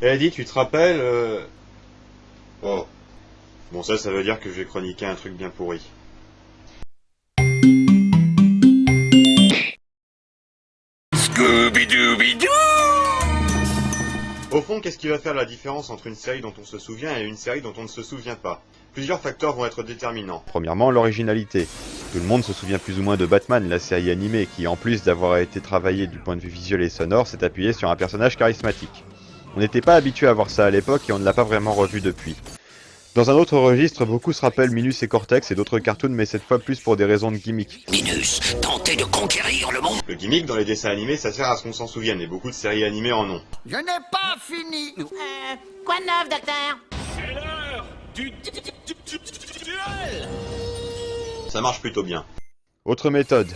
Eddie, tu te rappelles Oh. Bon, ça veut dire que je vais chroniquer un truc bien pourri. Scooby-Dooby-Doo! Au fond, qu'est-ce qui va faire la différence entre une série dont on se souvient et une série dont on ne se souvient pas? Plusieurs facteurs vont être déterminants. Premièrement, l'originalité. Tout le monde se souvient plus ou moins de Batman, la série animée, qui en plus d'avoir été travaillée du point de vue visuel et sonore, s'est appuyée sur un personnage charismatique. On n'était pas habitué à voir ça à l'époque et on ne l'a pas vraiment revu depuis. Dans un autre registre, beaucoup se rappellent Minus et Cortex et d'autres cartoons, mais cette fois plus pour des raisons de gimmick. Minus, tentez de conquérir le monde. Le gimmick dans les dessins animés, ça sert à ce qu'on s'en souvienne, et beaucoup de séries animées en ont. Je n'ai pas fini. Quoi de neuf, docteur? C'est l'heure du duel. Ça marche plutôt bien. Autre méthode.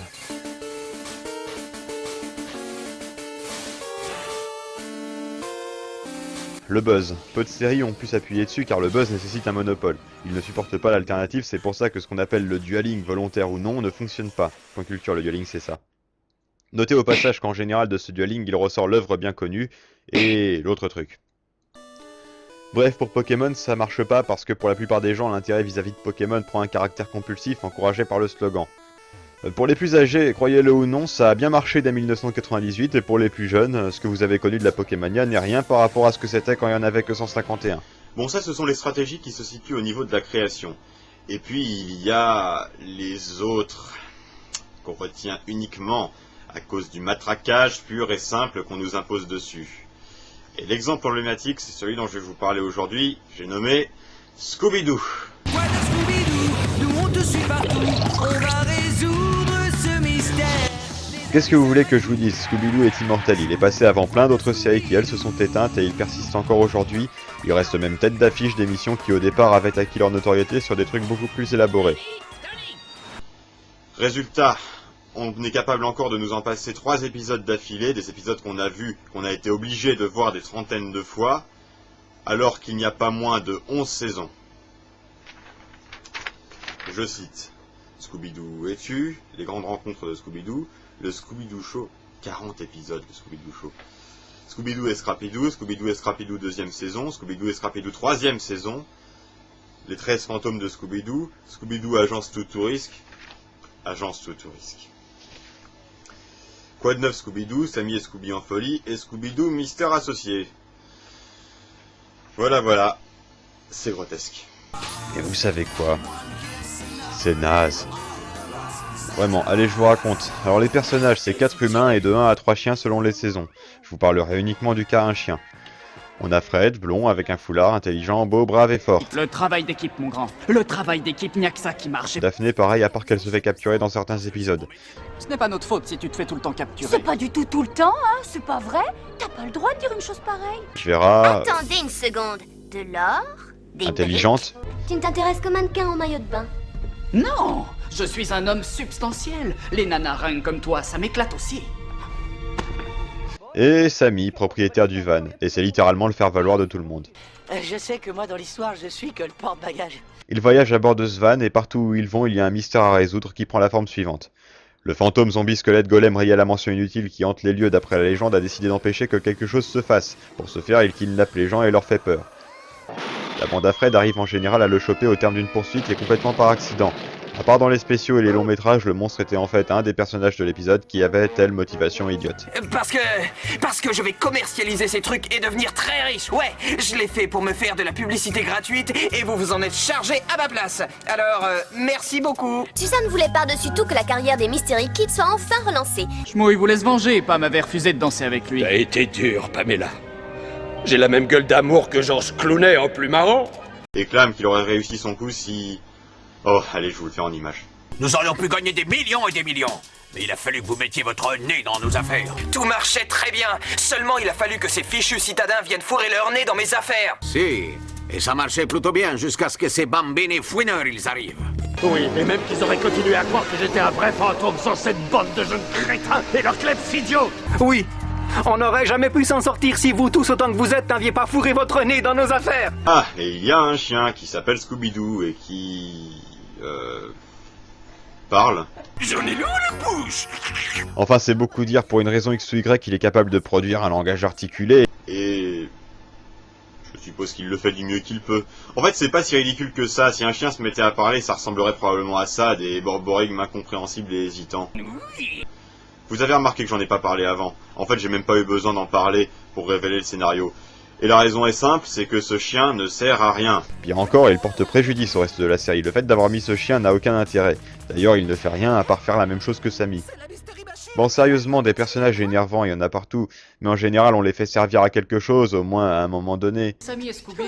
Le buzz. Peu de séries ont pu s'appuyer dessus car le buzz nécessite un monopole. Ils ne supportent pas l'alternative, c'est pour ça que ce qu'on appelle le dueling, volontaire ou non, ne fonctionne pas. Point culture, le dueling c'est ça. Notez au passage qu'en général de ce dueling, il ressort l'œuvre bien connue et l'autre truc. Bref, pour Pokémon, ça marche pas parce que pour la plupart des gens, l'intérêt vis-à-vis de Pokémon prend un caractère compulsif encouragé par le slogan. Pour les plus âgés, croyez-le ou non, ça a bien marché dès 1998, et pour les plus jeunes, ce que vous avez connu de la Pokémania n'est rien par rapport à ce que c'était quand il n'y en avait que 151. Bon, ça, ce sont les stratégies qui se situent au niveau de la création. Et puis, il y a les autres, qu'on retient uniquement à cause du matraquage pur et simple qu'on nous impose dessus. Et l'exemple emblématique, c'est celui dont je vais vous parler aujourd'hui, j'ai nommé Scooby-Doo. Voilà Scooby-Doo, nous on te suit partout, on va résoudre ce mystère. Qu'est-ce que vous voulez que je vous dise? Scooby-Doo est immortel, il est passé avant plein d'autres séries qui elles se sont éteintes et il persiste encore aujourd'hui. Il reste même tête d'affiche d'émissions qui au départ avaient acquis leur notoriété sur des trucs beaucoup plus élaborés. Résultat, on est capable encore de nous en passer 3 épisodes d'affilée, des épisodes qu'on a vus, qu'on a été obligé de voir des trentaines de fois, alors qu'il n'y a pas moins de 11 saisons. Je cite, Scooby-Doo et Tu, les grandes rencontres de Scooby-Doo, le Scooby-Doo Show, 40 épisodes de Scooby-Doo Show. Scooby-Doo et Scrappy-Doo, Scooby-Doo et Scrappy-Doo 2e saison, Scooby-Doo et Scrappy-Doo 3e saison, les 13 fantômes de Scooby-Doo, Scooby-Doo Agence Tout Risque, Agence Tout Risque. Quoi de neuf Scooby-Doo, Sammy et Scooby en folie, et Scooby-Doo Mystère Associé. Voilà, c'est grotesque. Et vous savez quoi? C'est naze. Vraiment, allez je vous raconte. Alors les personnages, c'est 4 humains et de 1 à 3 chiens selon les saisons. Je vous parlerai uniquement du cas un chien. On a Fred, blond, avec un foulard, intelligent, beau, brave et fort. Le travail d'équipe, mon grand. Le travail d'équipe, n'y a que ça qui marche. Daphné, pareil, à part qu'elle se fait capturer dans certains épisodes. Ce n'est pas notre faute si tu te fais tout le temps capturer. C'est pas du tout le temps, hein? C'est pas vrai? T'as pas le droit de dire une chose pareille. Tu verras... Attendez une seconde. De l'or? Des intelligente. Tu ne t'intéresses qu'aux mannequins en maillot de bain. Non, je suis un homme substantiel. Les nanarins comme toi, ça m'éclate aussi. Et Sammy, propriétaire du van. Et c'est littéralement le faire-valoir de tout le monde. Je sais que moi dans l'histoire je suis que le porte-bagages. Ils voyagent à bord de ce van et partout où ils vont, il y a un mystère à résoudre qui prend la forme suivante. Le fantôme zombie squelette golem rayé à la mention inutile qui hante les lieux d'après la légende a décidé d'empêcher que quelque chose se fasse. Pour ce faire, il kidnappe les gens et leur fait peur. La bande à Fred arrive en général à le choper au terme d'une poursuite et complètement par accident. À part dans les spéciaux et les longs métrages, le monstre était en fait un des personnages de l'épisode qui avait telle motivation idiote. Parce que je vais commercialiser ces trucs et devenir très riche. Ouais, je l'ai fait pour me faire de la publicité gratuite et vous vous en êtes chargé à ma place. Alors, merci beaucoup. Suzanne voulait par-dessus tout que la carrière des Mystery Kids soit enfin relancée. Schmo, il voulait se venger, pas m'avoir refusé de danser avec lui. T'as été dur, Pamela. J'ai la même gueule d'amour que George Clooney en plus marrant. Et clame qu'il aurait réussi son coup si... Oh, allez, je vous le fais en image. Nous aurions pu gagner des millions et des millions. Mais il a fallu que vous mettiez votre nez dans nos affaires. Tout marchait très bien. Seulement il a fallu que ces fichus citadins viennent fourrer leur nez dans mes affaires. Si, et ça marchait plutôt bien jusqu'à ce que ces bambini fouineurs ils arrivent. Oui, et même qu'ils auraient continué à croire que j'étais un vrai fantôme sans cette bande de jeunes crétins et leurs kleps idiots. Oui, on n'aurait jamais pu s'en sortir si vous tous autant que vous êtes n'aviez pas fourré votre nez dans nos affaires. Ah, et il y a un chien qui s'appelle Scooby-Doo et qui... parle. J'en ai l'eau la bouche. Enfin, c'est beaucoup dire, pour une raison X ou Y, il est capable de produire un langage articulé. Et... Je suppose qu'il le fait du mieux qu'il peut. En fait, c'est pas si ridicule que ça. Si un chien se mettait à parler, ça ressemblerait probablement à ça, des borborigmes incompréhensibles et hésitants. Vous avez remarqué que j'en ai pas parlé avant. En fait, j'ai même pas eu besoin d'en parler pour révéler le scénario. Et la raison est simple, c'est que ce chien ne sert à rien. Pire encore, il porte préjudice au reste de la série. Le fait d'avoir mis ce chien n'a aucun intérêt. D'ailleurs, il ne fait rien à part faire la même chose que Sammy. Bon, sérieusement, des personnages énervants, il y en a partout. Mais en général, on les fait servir à quelque chose, au moins à un moment donné. Sammy et Scooby,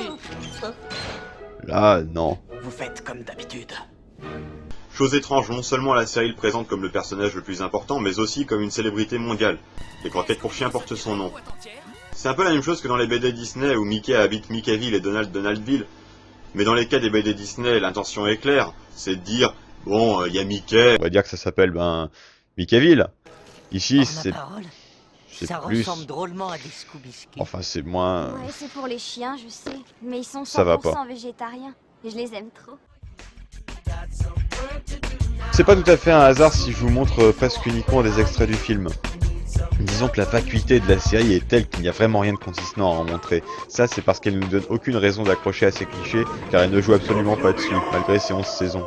Là, non. vous faites comme d'habitude. Chose étrange, non seulement la série le présente comme le personnage le plus important, mais aussi comme une célébrité mondiale. Les croquettes pour chiens portent son nom. C'est un peu la même chose que dans les BD Disney où Mickey habite Mickeyville et Donald Donaldville. Mais dans les cas des BD Disney, l'intention est claire, c'est de dire, bon, il y a Mickey... On va dire que ça s'appelle, Mickeyville. Ici, c'est plus... ressemble drôlement à des Scooby-Skis. Enfin, c'est moins... Ouais, c'est pour les chiens, je sais. Mais ils sont 100% Ça va pas. végétariens. Et je les aime trop. C'est pas tout à fait un hasard si je vous montre presque uniquement des extraits du film. Disons que la vacuité de la série est telle qu'il n'y a vraiment rien de consistant à en montrer. Ça, c'est parce qu'elle ne nous donne aucune raison d'accrocher à ces clichés, car elle ne joue absolument pas dessus, malgré ses 11 saisons.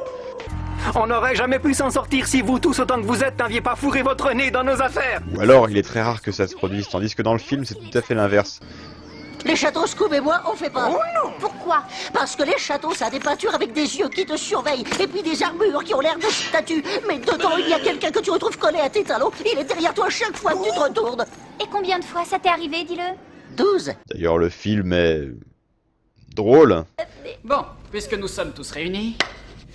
On n'aurait jamais pu s'en sortir si vous tous autant que vous êtes n'aviez pas fourré votre nez dans nos affaires. Ou alors, il est très rare que ça se produise, tandis que dans le film, c'est tout à fait l'inverse. Les châteaux Scoob et moi, on fait pas. Oh non! Pourquoi? Parce que les châteaux, ça a des peintures avec des yeux qui te surveillent, et puis des armures qui ont l'air de statues. Mais dedans, il y a quelqu'un que tu retrouves collé à tes talons. Il est derrière toi chaque fois que tu te retournes. Et combien de fois ça t'est arrivé, dis-le? 12. D'ailleurs, le film est... drôle. Bon, puisque nous sommes tous réunis,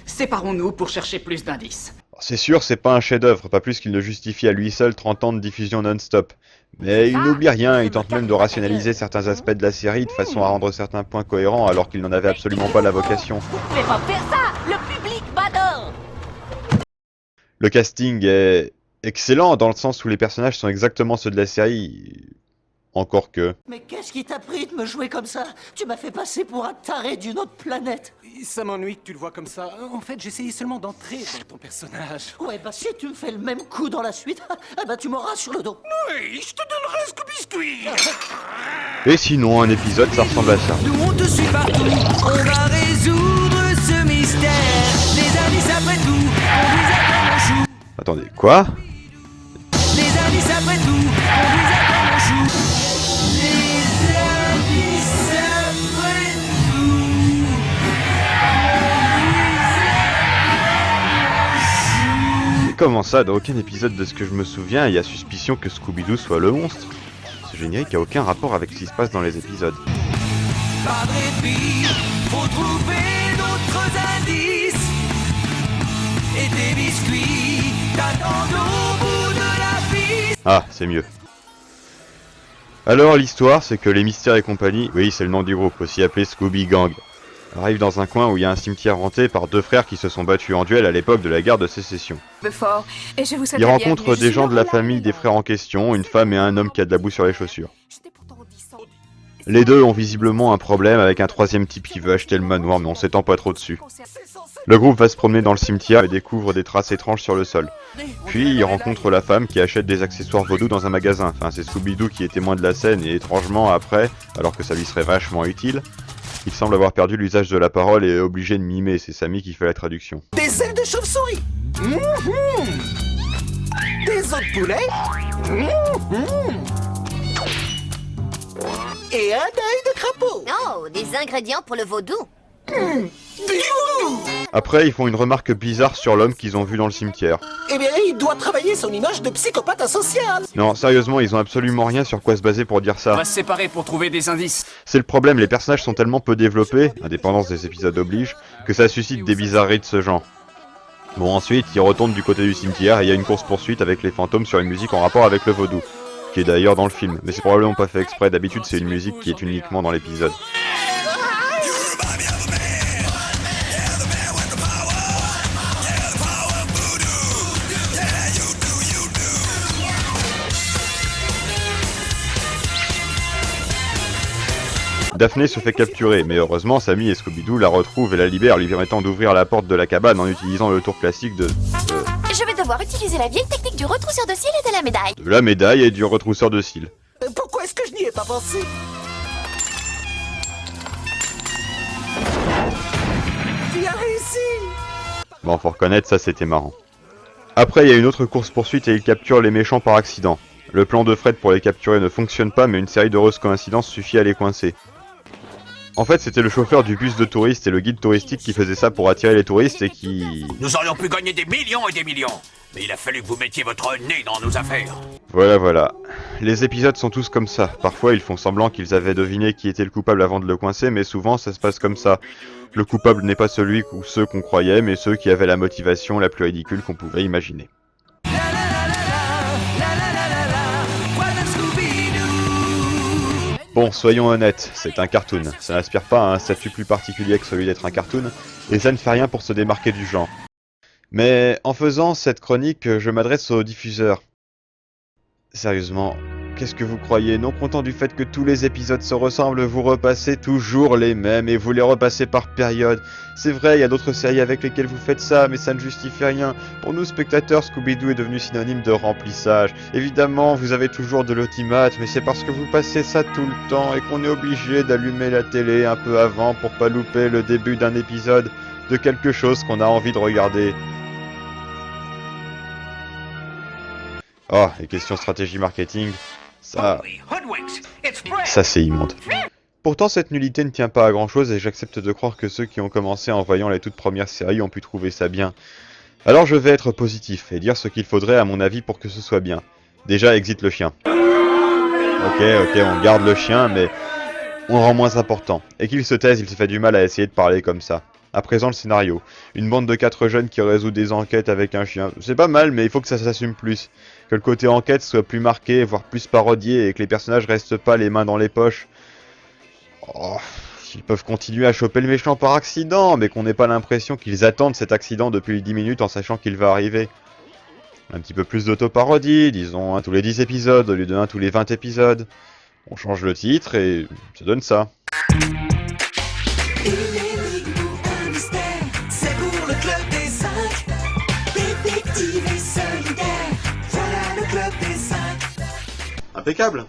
séparons-nous pour chercher plus d'indices. C'est sûr, c'est pas un chef-d'œuvre, pas plus qu'il ne justifie à lui seul 30 ans de diffusion non-stop. Mais il n'oublie rien, il tente même de rationaliser certains aspects de la série de façon à rendre certains points cohérents alors qu'il n'en avait absolument pas la vocation. Vous pouvez pas faire ça. Le public m'adore. Le casting est excellent dans le sens où les personnages sont exactement ceux de la série. Encore que... Mais qu'est-ce qui t'a pris de me jouer comme ça? Tu m'as fait passer pour un taré d'une autre planète. Ça m'ennuie que tu le vois comme ça. En fait, j'essayais seulement d'entrer dans ton personnage. Ouais, bah si tu me fais le même coup dans la suite, eh ben tu m'auras sur le dos. Oui, je te donnerai un Scooby-Squee. Et sinon, un épisode, ça ressemble à ça. Nous on te suit partout, on va résoudre ce mystère. Les indices après tout, on vous attend mon chou. Attendez, quoi? Les indices après tout, on vous attend mon chou. Les indices après tout. Mais comment ça, dans aucun épisode de ce que je me souviens, il y a suspicion que Scooby-Doo soit le monstre? Ce générique a aucun rapport avec ce qui se passe dans les épisodes. Pas de répit, faut trouver d'autres indices. Et des biscuits t'attendent au bout de la piste. Ah, c'est mieux. Alors, l'histoire, c'est que les Mystères et compagnie, oui, c'est le nom du groupe, aussi appelé Scooby Gang, arrivent dans un coin où il y a un cimetière hanté par deux frères qui se sont battus en duel à l'époque de la guerre de sécession. Ils rencontrent des gens de la famille des frères en question, une femme et un homme qui a de la boue sur les chaussures. Les deux ont visiblement un problème avec un troisième type qui veut acheter le manoir, mais on s'étend pas trop dessus. Le groupe va se promener dans le cimetière et découvre des traces étranges sur le sol. Puis il rencontre la femme qui achète des accessoires vaudou dans un magasin. Enfin, c'est Scooby-Doo qui est témoin de la scène et étrangement après, alors que ça lui serait vachement utile, il semble avoir perdu l'usage de la parole et est obligé de mimer. C'est Sammy qui fait la traduction. Des ailes de chauve-souris. Des os de poulet. Et un œil de crapaud. Oh, des ingrédients pour le vaudou. Après, ils font une remarque bizarre sur l'homme qu'ils ont vu dans le cimetière. Eh bien, il doit travailler son image de psychopathe asocial. Non, sérieusement, ils ont absolument rien sur quoi se baser pour dire On ça. va se séparer pour trouver des indices. C'est le problème, les personnages sont tellement peu développés, indépendance des épisodes oblige, que ça suscite des bizarreries de ce genre. Bon, ensuite, ils retournent du côté du cimetière et il y a une course-poursuite avec les fantômes sur une musique en rapport avec le vaudou, qui est d'ailleurs dans le film, mais c'est probablement pas fait exprès, d'habitude c'est une musique qui est uniquement dans l'épisode. Daphné se fait capturer, mais heureusement Sammy et Scooby-Doo la retrouvent et la libèrent, lui permettant d'ouvrir la porte de la cabane en utilisant le tour classique de... Je vais devoir utiliser la vieille technique du retrousseur de cils et de la médaille. de la médaille et du retrousseur de cils. Pourquoi est-ce que je n'y ai pas pensé? Bon, faut reconnaître, ça c'était marrant. Après, il y a une autre course-poursuite et ils capturent les méchants par accident. Le plan de Fred pour les capturer ne fonctionne pas, mais une série d'heureuses coïncidences suffit à les coincer. En fait, c'était le chauffeur du bus de touristes et le guide touristique qui faisait ça pour attirer les touristes et qui... Nous aurions pu gagner des millions et des millions. Mais il a fallu que vous mettiez votre nez dans nos affaires. Voilà. Les épisodes sont tous comme ça. Parfois, ils font semblant qu'ils avaient deviné qui était le coupable avant de le coincer, mais souvent, ça se passe comme ça. Le coupable n'est pas celui ou ceux qu'on croyait, mais ceux qui avaient la motivation la plus ridicule qu'on pouvait imaginer. Bon, soyons honnêtes, c'est un cartoon. Ça n'aspire pas à un statut plus particulier que celui d'être un cartoon, et ça ne fait rien pour se démarquer du genre. Mais en faisant cette chronique, je m'adresse aux diffuseurs. Sérieusement, qu'est-ce que vous croyez? Non content du fait que tous les épisodes se ressemblent, vous repassez toujours les mêmes et vous les repassez par période. C'est vrai, il y a d'autres séries avec lesquelles vous faites ça, mais ça ne justifie rien. Pour nous spectateurs, Scooby-Doo est devenu synonyme de remplissage. Évidemment, vous avez toujours de l'automate, mais c'est parce que vous passez ça tout le temps et qu'on est obligé d'allumer la télé un peu avant pour pas louper le début d'un épisode de quelque chose qu'on a envie de regarder. Oh, les questions stratégie marketing, ça c'est immonde. Pourtant cette nullité ne tient pas à grand chose et j'accepte de croire que ceux qui ont commencé en voyant les toutes premières séries ont pu trouver ça bien. Alors je vais être positif et dire ce qu'il faudrait à mon avis pour que ce soit bien. Déjà, exit le chien. Ok, on garde le chien mais on le rend moins important. Et qu'il se taise, il se fait du mal à essayer de parler comme ça. À présent le scénario. Une bande de 4 jeunes qui résout des enquêtes avec un chien. C'est pas mal mais il faut que ça s'assume plus. Que le côté enquête soit plus marqué, voire plus parodié et que les personnages restent pas les mains dans les poches. Oh, ils peuvent continuer à choper le méchant par accident, mais qu'on n'ait pas l'impression qu'ils attendent cet accident depuis 10 minutes en sachant qu'il va arriver. Un petit peu plus d'autoparodie, disons un tous les 10 épisodes au lieu de un tous les 20 épisodes. On change le titre et ça donne ça. C'est pour le club des 5, détective et solidaire. Voilà le club des 5. Impeccable.